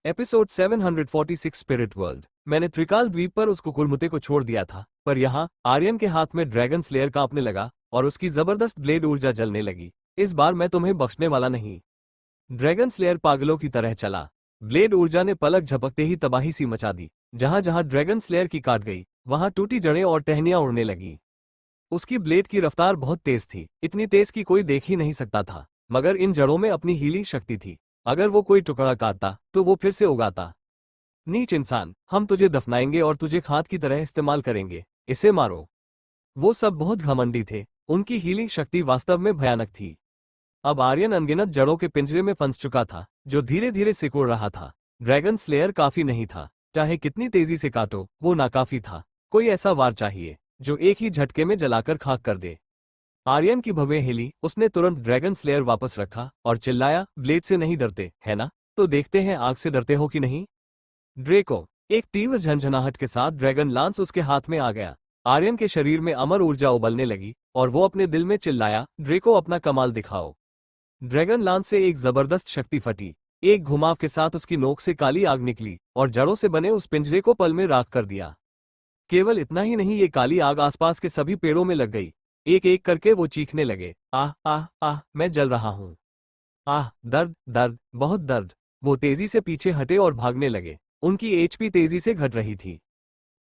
Episode 746 spirit world. मैंने त्रिकाल द्वीप पर उस कुकुरमुते को छोड़ दिया था, पर यहाँ आर्यन के हाथ में ड्रैगन स्लेयर कांपने लगा और उसकी जबरदस्त ब्लेड ऊर्जा जलने लगी। इस बार मैं तुम्हें बख्शने वाला नहीं। ड्रैगन स्लेयर पागलों की तरह चला। ब्लेड ऊर्जा ने पलक झपकते ही तबाही सी मचा दी। जहां जहां ड्रैगन स्लेयर की काट गई, वहां टूटी जड़ें और टहनियां उड़ने लगी। उसकी ब्लेड की रफ्तार बहुत तेज थी, इतनी तेज कि कोई देख ही नहीं सकता था, मगर इन जड़ों में अपनी हीलिंग शक्ति थी। अगर वो कोई टुकड़ा काटता तो वो फिर से उगाता। नीच इंसान, हम तुझे दफनाएंगे और तुझे खाद की तरह इस्तेमाल करेंगे। इसे मारो। वो सब बहुत घमंडी थे। उनकी हीलिंग शक्ति वास्तव में भयानक थी। अब आर्यन अनगिनत जड़ों के पिंजरे में फंस चुका था, जो धीरे धीरे सिकुड़ रहा था। ड्रैगन स्लेयर काफी नहीं था। चाहे कितनी तेजी से काटो, वो नाकाफी था। कोई ऐसा वार चाहिए जो एक ही झटके में जलाकर खाक कर दे। आर्यन की भवें हिली। उसने तुरंत ड्रैगन स्लेयर वापस रखा और चिल्लाया, ब्लेड से नहीं डरते, है ना? तो देखते हैं आग से डरते हो कि नहीं। ड्रेको। एक तीव्र झंझनाहट के साथ ड्रैगन लांस उसके हाथ में आ गया। आर्यन के शरीर में अमर ऊर्जा उबलने लगी और वो अपने दिल में चिल्लाया, ड्रेको अपना कमाल दिखाओ। ड्रैगन लांस से एक जबरदस्त शक्ति फटी। एक घुमाव के साथ उसकी नोक से काली आग निकली और जड़ों से बने उस पिंजरे को पल में राख कर दिया। केवल इतना ही नहीं, ये काली आग आसपास के सभी पेड़ों में लग गई। एक एक करके वो चीखने लगे, आह आह आह, मैं जल रहा हूं। आह, दर्द दर्द, बहुत दर्द। वो तेजी से पीछे हटे और भागने लगे। उनकी एचपी तेजी से घट रही थी।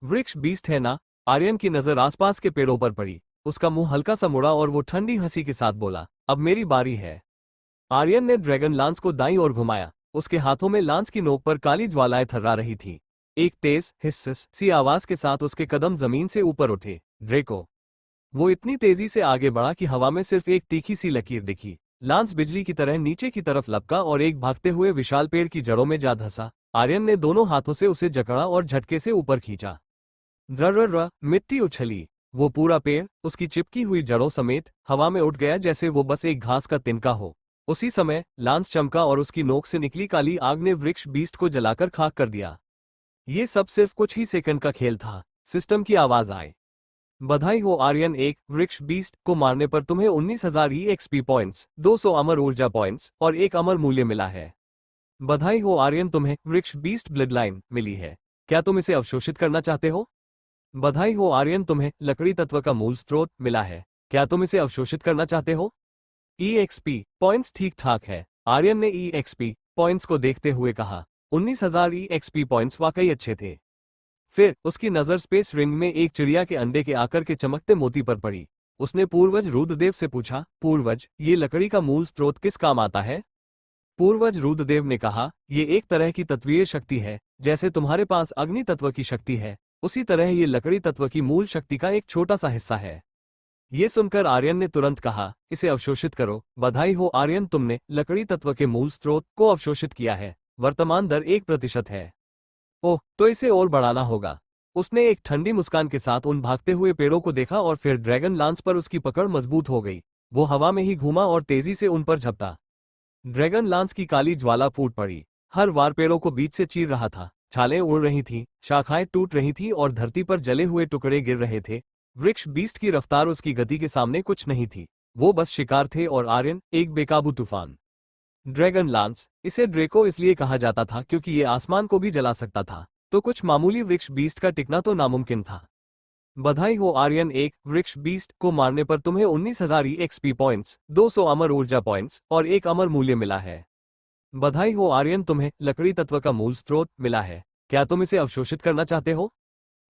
वृक्ष बीस्ट है ना? आर्यन की नजर आसपास के पेड़ों पर पड़ी। उसका मुंह हल्का सा मुड़ा और वो ठंडी हंसी के साथ बोला, अब मेरी बारी है। आर्यन ने ड्रैगन लांस को दाईं ओर घुमाया। उसके हाथों में लांस की नोक पर काली ज्वालाएं थर्रा रही थी। एक तेज हिस्स सी आवाज के साथ उसके कदम जमीन से ऊपर उठे। ड्रेको। वो इतनी तेजी से आगे बढ़ा कि हवा में सिर्फ एक तीखी सी लकीर दिखी। लांस बिजली की तरह नीचे की तरफ लपका और एक भागते हुए विशाल पेड़ की जड़ों में जा धंसा। आर्यन ने दोनों हाथों से उसे जकड़ा और झटके से ऊपर खींचा। द्रर्र, मिट्टी उछली। वो पूरा पेड़ उसकी चिपकी हुई जड़ों समेत हवा में उठ गया, जैसे वो बस एक घास का तिनका हो। उसी समय लांस चमका और उसकी नोक से निकली काली आग ने वृक्ष बीस्ट को जलाकर खाक कर दिया। ये सब सिर्फ कुछ ही सेकंड का खेल था। सिस्टम की आवाज आए, बधाई हो आर्यन, एक वृक्ष बीस्ट को मारने पर तुम्हें 19,000 EXP पॉइंट्स, 200 अमर ऊर्जा पॉइंट्स और एक अमर मूल्य मिला है। बधाई हो आर्यन, तुम्हें वृक्ष बीस्ट ब्लड लाइन मिली है। क्या तुम इसे अवशोषित करना चाहते हो? बधाई हो आर्यन, तुम्हें लकड़ी तत्व का मूल स्रोत मिला है। क्या तुम इसे अवशोषित करना चाहते हो? EXP पॉइंट्स ठीक ठाक है। आर्यन ने EXP पॉइंट्स को देखते हुए कहा, 19,000 EXP पॉइंट्स वाकई अच्छे थे। फिर उसकी नजर स्पेस रिंग में एक चिड़िया के अंडे के आकर के चमकते मोती पर पड़ी। उसने पूर्वज रुद्रदेव से पूछा, पूर्वज, ये लकड़ी का मूल स्रोत किस काम आता है? पूर्वज रुद्रदेव ने कहा, ये एक तरह की तत्वीय शक्ति है। जैसे तुम्हारे पास अग्नि तत्व की शक्ति है, उसी तरह ये लकड़ी तत्व की मूल शक्ति का एक छोटा सा हिस्सा है। ये सुनकर आर्यन ने तुरंत कहा, इसे अवशोषित करो। बधाई हो आर्यन, तुमने लकड़ी तत्व के मूल स्रोत को अवशोषित किया है। वर्तमान दर 1% है। ओह, तो इसे और बढ़ाना होगा। उसने एक ठंडी मुस्कान के साथ उन भागते हुए पेड़ों को देखा और फिर ड्रैगन लांस पर उसकी पकड़ मजबूत हो गई। वो हवा में ही घूमा और तेजी से उन पर झपटा। ड्रैगन लांस की काली ज्वाला फूट पड़ी। हर वार पेड़ों को बीच से चीर रहा था। छालें उड़ रही थीं, शाखाएं टूट रही थीं और धरती पर जले हुए टुकड़े गिर रहे थे। वृक्ष बीस्ट की रफ्तार उसकी गति के सामने कुछ नहीं थी। वो बस शिकार थे और आर्यन एक बेकाबू तूफान। ड्रैगन लांस, इसे ड्रेको इसलिए कहा जाता था क्योंकि ये आसमान को भी जला सकता था, तो कुछ मामूली वृक्ष बीस्ट का टिकना तो नामुमकिन था। बधाई हो आर्यन, एक वृक्ष बीस्ट को मारने पर तुम्हें 19,000 EXP पॉइंट्स, 200 अमर ऊर्जा पॉइंट्स और एक अमर मूल्य मिला है। बधाई हो आर्यन, तुम्हें लकड़ी तत्व का मूल स्रोत मिला है। क्या तुम इसे अवशोषित करना चाहते हो?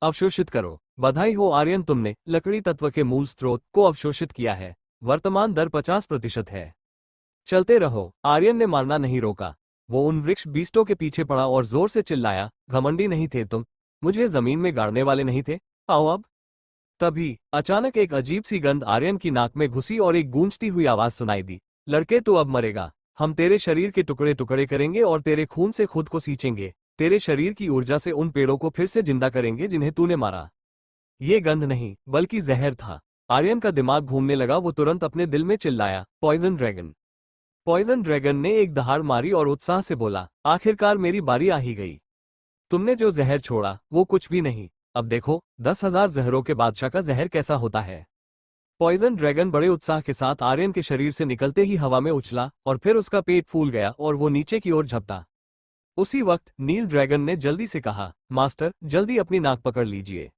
अवशोषित करो। बधाई हो आर्यन, तुमने लकड़ी तत्व के मूल स्रोत को अवशोषित किया है। वर्तमान दर 50% है। चलते रहो। आर्यन ने मारना नहीं रोका। वो उन वृक्ष बीस्टों के पीछे पड़ा और जोर से चिल्लाया, घमंडी नहीं थे तुम? मुझे जमीन में गाड़ने वाले नहीं थे? आओ अब। तभी अचानक एक अजीब सी गंध आर्यन की नाक में घुसी और एक गूंजती हुई आवाज सुनाई दी, लड़के तू अब मरेगा। हम तेरे शरीर के टुकड़े टुकड़े करेंगे और तेरे खून से खुद को सींचेंगे। तेरे शरीर की ऊर्जा से उन पेड़ों को फिर से जिंदा करेंगे जिन्हें तूने मारा। ये गंध नहीं, बल्कि जहर था। आर्यन का दिमाग घूमने लगा। वो तुरंत अपने दिल में चिल्लाया, पॉइजन ड्रैगन। पॉइजन ड्रैगन ने एक दहाड़ मारी और उत्साह से बोला, आखिरकार मेरी बारी आ ही गई। तुमने जो जहर छोड़ा वो कुछ भी नहीं। अब देखो 10,000 जहरों के बादशाह का जहर कैसा होता है। पॉइजन ड्रैगन बड़े उत्साह के साथ आर्यन के शरीर से निकलते ही हवा में उछला और फिर उसका पेट फूल गया और वो नीचे की ओर झपटा। उसी वक्त नील ड्रैगन ने जल्दी से कहा, मास्टर जल्दी अपनी नाक पकड़ लीजिए।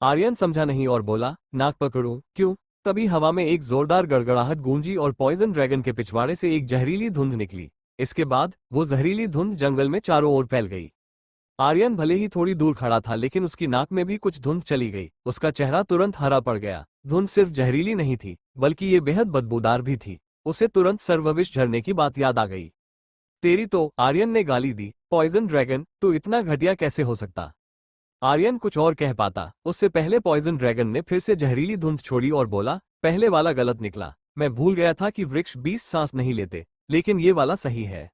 आर्यन समझा नहीं और बोला, नाक पकड़ूं, क्यों? तभी हवा में एक जोरदार गड़गड़ाहट गूंजी और पॉइजन ड्रैगन के पिछवाड़े से एक जहरीली धुंध निकली। इसके बाद वो जहरीली धुंध जंगल में चारों ओर फैल गई। आर्यन भले ही थोड़ी दूर खड़ा था लेकिन उसकी नाक में भी कुछ धुंध चली गई। उसका चेहरा तुरंत हरा पड़ गया। धुंध सिर्फ जहरीली नहीं थी बल्कि ये बेहद बदबूदार भी थी। उसे तुरंत सर्वविष झरने की बात याद आ गई। तेरी तो, आर्यन ने गाली दी, पॉइजन ड्रैगन तू इतना घटिया कैसे हो सकता? आर्यन कुछ और कह पाता उससे पहले पॉइजन ड्रैगन ने फिर से जहरीली धुंध छोड़ी और बोला, पहले वाला गलत निकला। मैं भूल गया था कि वृक्ष 20 सांस नहीं लेते, लेकिन ये वाला सही है।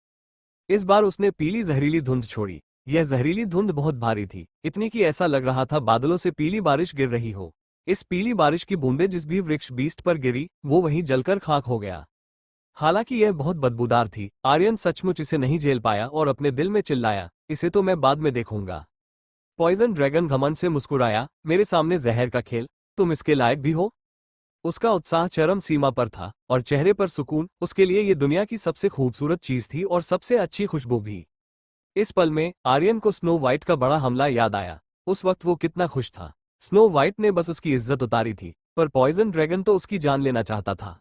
इस बार उसने पीली जहरीली धुंध छोड़ी। यह जहरीली धुंध बहुत भारी थी, इतनी कि ऐसा लग रहा था बादलों से पीली बारिश गिर रही हो। इस पीली बारिश की बूंदें जिस भी वृक्ष बीस्ट पर गिरी वो वहीं जलकर खाक हो गया। हालांकि यह बहुत बदबूदार थी, आर्यन सचमुच इसे नहीं झेल पाया और अपने दिल में चिल्लाया, इसे तो मैं बाद में देखूंगा। पॉइजन ड्रैगन घमंड से मुस्कुराया, मेरे सामने जहर का खेल, तुम इसके लायक भी हो? उसका उत्साह चरम सीमा पर था और चेहरे पर सुकून। उसके लिए ये दुनिया की सबसे खूबसूरत चीज थी और सबसे अच्छी खुशबू भी। इस पल में आर्यन को स्नो वाइट का बड़ा हमला याद आया। उस वक्त वो कितना खुश था। स्नो वाइट ने बस उसकी इज्जत उतारी थी, पर पॉइजन ड्रैगन तो उसकी जान लेना चाहता था।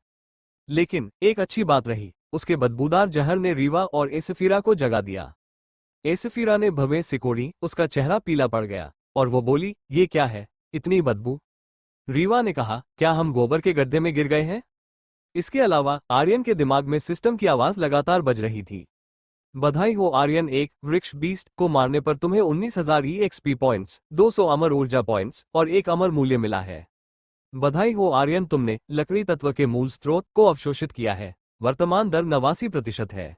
लेकिन एक अच्छी बात रही, उसके बदबूदार जहर ने रीवा और एसफीरा को जगा दिया। एसफीरा ने भवें सिकोड़ी, उसका चेहरा पीला पड़ गया और वो बोली, ये क्या है, इतनी बदबू? रीवा ने कहा, क्या हम गोबर के गड्ढे में गिर गए हैं? इसके अलावा आर्यन के दिमाग में सिस्टम की आवाज लगातार बज रही थी। बधाई हो आर्यन, एक वृक्ष बीस्ट को मारने पर तुम्हें 19,000 EXP पॉइंट्स, 200 अमर ऊर्जा पॉइंट्स और एक अमर मूल्य मिला है। बधाई हो आर्यन, तुमने लकड़ी तत्व के मूल स्रोत को अवशोषित किया है। वर्तमान दर 89% है।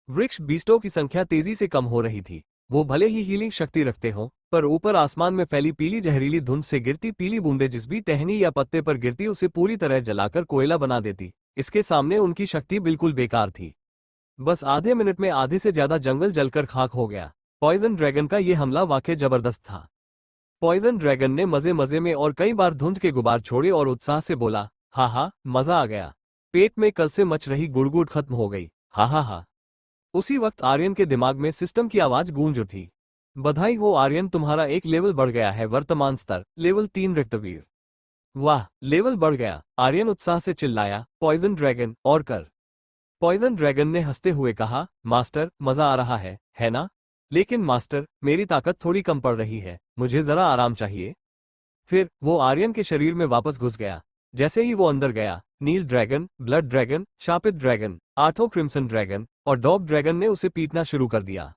वृक्ष बीस्टों की संख्या तेजी से कम हो रही थी। वो भले ही हीलिंग शक्ति रखते हो, पर ऊपर आसमान में फैली पीली जहरीली धुंध से गिरती पीली बूंदें जिस भी टहनी या पत्ते पर गिरती उसे पूरी तरह जलाकर कोयला बना देती। इसके सामने उनकी शक्ति बिल्कुल बेकार थी। बस आधे मिनट में आधे से ज्यादा जंगल जलकर खाक हो गया। पॉइजन ड्रैगन का यह हमला वाकई जबरदस्त था। पॉइजन ड्रैगन ने मजे मजे में और कई बार धुंध के गुबार छोड़े और उत्साह से बोला, हा हा, मजा आ गया। पेट में कल से मच रही गुड़गुड़ खत्म हो गई, हा हा हा। उसी वक्त आर्यन के दिमाग में सिस्टम की आवाज गूंज उठी। बधाई हो आर्यन, तुम्हारा एक लेवल बढ़ गया है। वर्तमान स्तर लेवल 3 रक्तवीर। वाह, लेवल बढ़ गया, आर्यन उत्साह से चिल्लाया। पॉइजन ड्रैगन और कर। पॉइजन ड्रैगन ने हंसते हुए कहा, मास्टर मजा आ रहा है ना? लेकिन मास्टर, मेरी ताकत थोड़ी कम पड़ रही है, मुझे जरा आराम चाहिए। फिर वो आर्यन के शरीर में वापस घुस गया। जैसे ही वो अंदर गया, नील ड्रैगन, ब्लड ड्रैगन, शापित ड्रैगन, आर्थो क्रिम्सन ड्रैगन और डॉग ड्रैगन ने उसे पीटना शुरू कर दिया।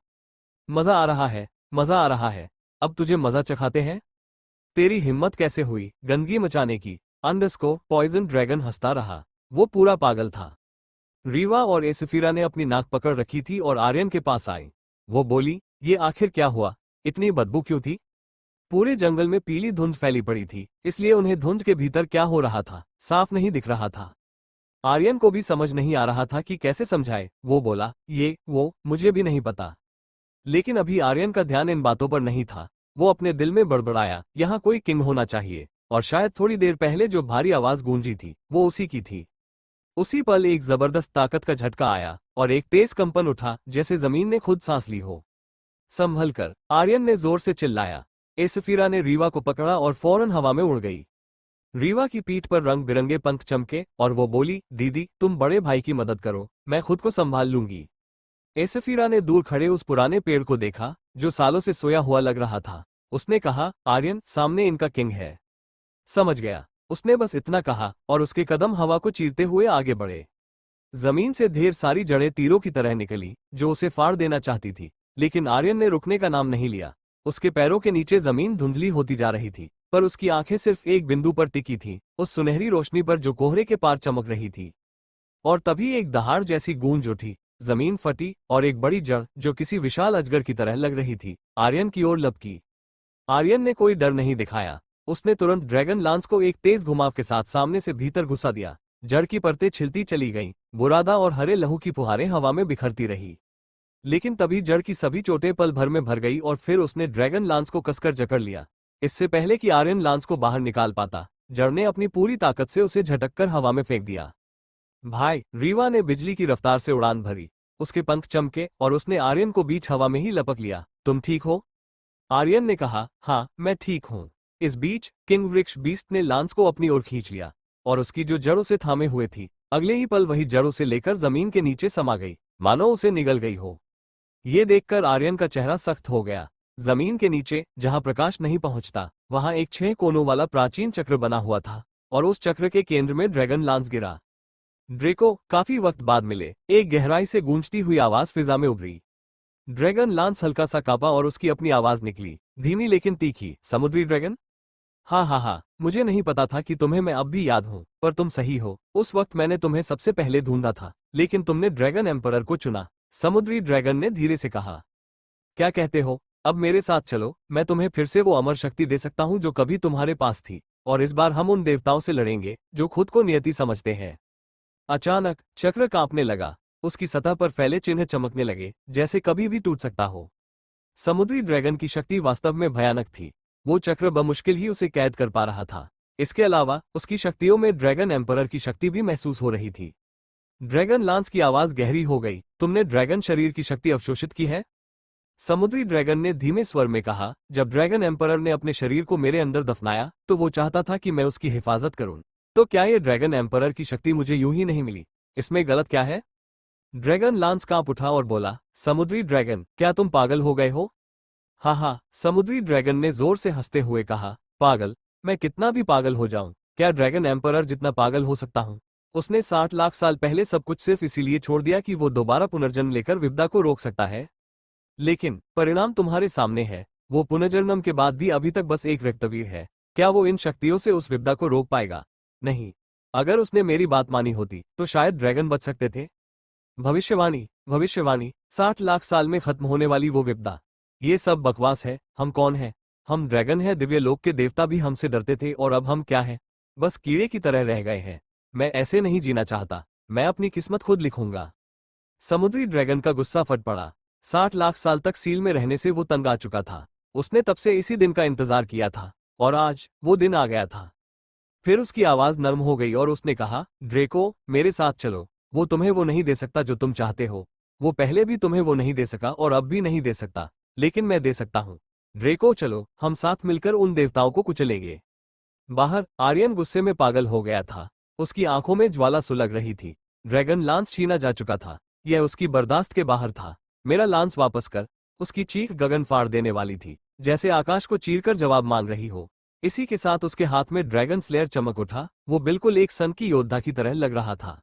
मजा आ रहा है, मजा आ रहा है, अब तुझे मजा चखाते हैं। तेरी हिम्मत कैसे हुई गंदगी मचाने की? पॉइजन ड्रैगन हंसता रहा। वो पूरा पागल था। रीवा और एसफीरा ने अपनी नाक पकड़ रखी थी और आर्यन के पास आई। वो बोली, ये आखिर क्या हुआ? इतनी बदबू क्यों थी? पूरे जंगल में पीली धुंध फैली पड़ी थी, इसलिए उन्हें धुंध के भीतर क्या हो रहा था साफ नहीं दिख रहा था। आर्यन को भी समझ नहीं आ रहा था कि कैसे समझाए। वो बोला, मुझे भी नहीं पता। लेकिन अभी आर्यन का ध्यान इन बातों पर नहीं था। वो अपने दिल में बड़बड़ाया, यहाँ कोई किंग होना चाहिए, और शायद थोड़ी देर पहले जो भारी आवाज गूंजी थी वो उसी की थी। उसी पल एक जबरदस्त ताकत का झटका आया और एक तेज कंपन उठा, जैसे जमीन ने खुद सांस ली हो। संभल कर, आर्यन ने जोर से चिल्लाया। एसफीरा ने रीवा को पकड़ा और फौरन हवा में उड़ गई। रीवा की पीठ पर रंग बिरंगे पंख चमके और वो बोली, दीदी तुम बड़े भाई की मदद करो, मैं खुद को संभाल लूंगी। एसफीरा ने दूर खड़े उस पुराने पेड़ को देखा जो सालों से सोया हुआ लग रहा था। उसने कहा, आर्यन, सामने इनका किंग है। समझ गया। उसने बस इतना कहा और उसके कदम हवा को चीरते हुए आगे बढ़े। जमीन से ढेर सारी जड़ें तीरों की तरह निकली जो उसे फाड़ देना चाहती थी, लेकिन आर्यन ने रुकने का नाम नहीं लिया। उसके पैरों के नीचे जमीन धुंधली होती जा रही थी, पर उसकी आंखें सिर्फ एक बिंदु पर टिकी थी, उस सुनहरी रोशनी पर जो कोहरे के पार चमक रही थी। और तभी एक दहाड़ जैसी गूंज उठी, जमीन फटी और एक बड़ी जड़ जो किसी विशाल अजगर की तरह लग रही थी आर्यन की ओर लपकी। आर्यन ने कोई डर नहीं दिखाया। उसने तुरंत ड्रैगन लांस को एक तेज घुमाव के साथ सामने से भीतर घुसा दिया। जड़ की परतें छिलती चली गईं, बुरादा और हरे लहू की फुहारें हवा में बिखरती रही। लेकिन तभी जड़ की सभी चोटें पल भर में भर गई और फिर उसने ड्रैगन लांस को कसकर जकड़ लिया। इससे पहले कि आर्यन लांस को बाहर निकाल पाता, जड़ ने अपनी पूरी ताकत से उसे झटककर हवा में फेंक दिया। भाई, रीवा ने बिजली की रफ्तार से उड़ान भरी। उसके पंख चमके और उसने आर्यन को बीच हवा में ही लपक लिया। तुम ठीक हो? आर्यन ने कहा, हाँ मैं ठीक हूँ। इस बीच किंग वृक्ष बीस्ट ने लांस को अपनी ओर खींच लिया और उसकी जो जड़ों से थामे हुए थी, अगले ही पल वही जड़ों से लेकर जमीन के नीचे समा गई, मानो उसे निगल गई हो। ये देखकर आर्यन का चेहरा सख्त हो गया। जमीन के नीचे, जहां प्रकाश नहीं पहुंचता, वहां एक 6 कोनों वाला प्राचीन चक्र बना हुआ था और उस चक्र के केंद्र में ड्रैगन लांस गिरा। ड्रेको, काफी वक्त बाद मिले, एक गहराई से गूंजती हुई आवाज फिजा में उभरी। ड्रैगन लांस हल्का सा कांपा और उसकी अपनी आवाज निकली, धीमी लेकिन तीखी। समुद्री ड्रैगन? हाँ हाँ हाँ, मुझे नहीं पता था कि तुम्हें मैं अब भी याद हूँ, पर तुम सही हो। उस वक्त मैंने तुम्हें सबसे पहले ढूंढा था, लेकिन तुमने ड्रैगन एम्परर को चुना। समुद्री ड्रैगन ने धीरे से कहा। क्या कहते हो? अब मेरे साथ चलो, मैं तुम्हें फिर से वो अमर शक्ति दे सकता हूँ जो कभी तुम्हारे पास थी, और इस बार हम उन देवताओं से लड़ेंगे जो खुद को नियति समझते हैं। अचानक चक्र कांपने लगा, उसकी सतह पर फैले चिन्ह चमकने लगे, जैसे कभी भी टूट सकता हो। समुद्री ड्रैगन की शक्ति वास्तव में भयानक थी। वो चक्र बमुश्किल ही उसे कैद कर पा रहा था। इसके अलावा उसकी शक्तियों में ड्रैगन एम्परर की शक्ति भी महसूस हो रही थी। ड्रैगन लांस की आवाज गहरी हो गई। तुमने ड्रैगन शरीर की शक्ति अवशोषित की है? समुद्री ड्रैगन ने धीमे स्वर में कहा, जब ड्रैगन एम्परर ने अपने शरीर को मेरे अंदर दफनाया तो वो चाहता था कि मैं उसकी हिफाजत करूं। तो क्या ये ड्रैगन एम्परर की शक्ति मुझे यूं ही नहीं मिली? इसमें गलत क्या है? ड्रैगन लांस कांप उठा और बोला, समुद्री ड्रैगन, क्या तुम पागल हो गए हो? हाँ हाँ, समुद्री ड्रैगन ने जोर से हंसते हुए कहा, पागल? मैं कितना भी पागल हो जाऊं, क्या ड्रैगन एम्परर जितना पागल हो सकता हूं? उसने 60 लाख साल पहले सब कुछ सिर्फ इसीलिए छोड़ दिया कि वो दोबारा पुनर्जन्म लेकर विपदा को रोक सकता है। लेकिन परिणाम तुम्हारे सामने है। वो पुनर्जन्म के बाद भी अभी तक बस एक रक्तवीर है। क्या वो इन शक्तियों से उस विपदा को रोक पाएगा? नहीं। अगर उसने मेरी बात मानी होती तो शायद ड्रैगन बच सकते थे। भविष्यवाणी, भविष्यवाणी, 60 लाख साल में खत्म होने वाली वो विपदा। ये सब बकवास है। हम कौन हैं? हम ड्रैगन हैं। दिव्य लोक के देवता भी हमसे डरते थे, और अब हम क्या हैं? बस कीड़े की तरह रह गए हैं। मैं ऐसे नहीं जीना चाहता। मैं अपनी किस्मत खुद लिखूंगा। समुद्री ड्रैगन का गुस्सा फट पड़ा। 60 लाख साल तक सील में रहने से वो तंग आ चुका था। उसने तब से इसी दिन का इंतजार किया था, और आज वो दिन आ गया था। फिर उसकी आवाज नर्म हो गई और उसने कहा, ड्रेको, मेरे साथ चलो। वो तुम्हें वो नहीं दे सकता जो तुम चाहते हो। वो पहले भी तुम्हें वो नहीं दे सका और अब भी नहीं दे सकता, लेकिन मैं दे सकता हूँ। ड्रेको, चलो, हम साथ मिलकर उन देवताओं को कुचलेंगे। बाहर आर्यन गुस्से में पागल हो गया था। उसकी आंखों में ज्वाला सुलग रही थी। ड्रैगन लांस छीना जा चुका था। यह उसकी बर्दाश्त के बाहर था। मेरा लांस वापस कर। उसकी चीख गगन फाड़ देने वाली थी, जैसे आकाश को चीरकर जवाब मांग रही हो। इसी के साथ उसके हाथ में ड्रैगन स्लेयर चमक उठा। वो बिल्कुल एक सन की योद्धा की तरह लग रहा था।